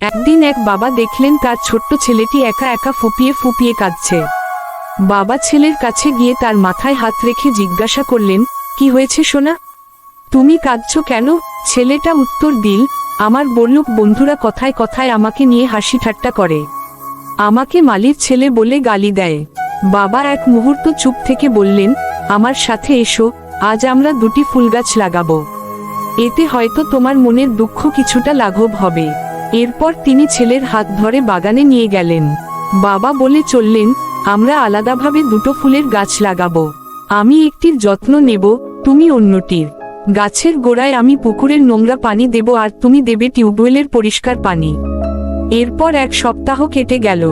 একদিন এক বাবা দেখলেন তার ছোট্ট ছেলেটি একা একা ফুপিয়ে ফুপিয়ে কাঁদছে। বাবা ছেলের কাছে গিয়ে তার মাথায় হাত রেখে জিজ্ঞাসা করলেন, কি হয়েছে সোনা, তুমি কাঁদছো কেন? ছেলেটা উত্তর দিল, আমার বড়লোক বন্ধুরা কথায় কথায় আমাকে নিয়ে হাসি ঠাট্টা করে, আমাকে মালির ছেলে বলে গালি দেয়। বাবা এক মুহূর্ত চুপ থেকে বললেন, আমার সাথে এসো, আজ আমরা দুটি ফুলগাছ লাগাবো, এতে হয়তো তোমার মনের দুঃখ কিছুটা লাঘব হবে। এরপর তিনি ছেলের হাত ধরে বাগানে নিয়ে গেলেন। বাবা বলে চললেন, আমরা আলাদাভাবে দুটো ফুলের গাছ লাগাবো, আমি একটির যত্ন নেব, তুমি অন্যটির। গাছের গোড়ায় আমি পুকুরের নোংরা পানি দেব আর তুমি দেবে টিউবওয়েলের পরিষ্কার পানি। এরপর এক সপ্তাহ কেটে গেল।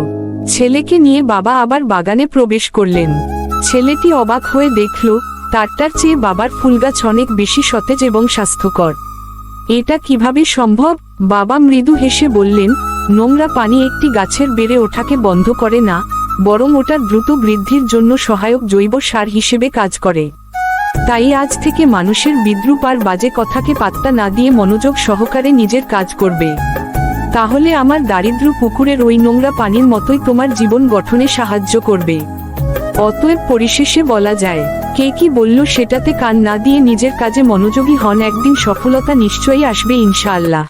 ছেলেকে নিয়ে বাবা আবার বাগানে প্রবেশ করলেন। ছেলেটি অবাক হয়ে দেখল, তারটার চেয়ে বাবার ফুলগাছ অনেক বেশি সতেজ এবং স্বাস্থ্যকর। এটা কিভাবে সম্ভব? বাবা মৃদু হেসে বললেন, নোংরা পানি একটি গাছের বেড়ে ওঠাকে বন্ধ করে না, বরং ওটার দ্রুত বৃদ্ধির জন্য সহায়ক জৈব সার হিসেবে কাজ করে। তাই আজ থেকে মানুষের বিদ্রূপ আর বাজে কথাকে পাত্তা না দিয়ে মনোযোগ সহকারে নিজের কাজ করবে। তাহলে আমার দারিদ্র পুকুরের ওই নোংরা পানির মতোই তোমার জীবন গঠনে সাহায্য করবে। অতএব পরিশেষে বলা যায়, কে কি বলল সেটাতে কান না দিয়ে নিজের কাজে মনোযোগী হন, একদিন সফলতা নিশ্চয়ই আসবে ইনশাআল্লাহ।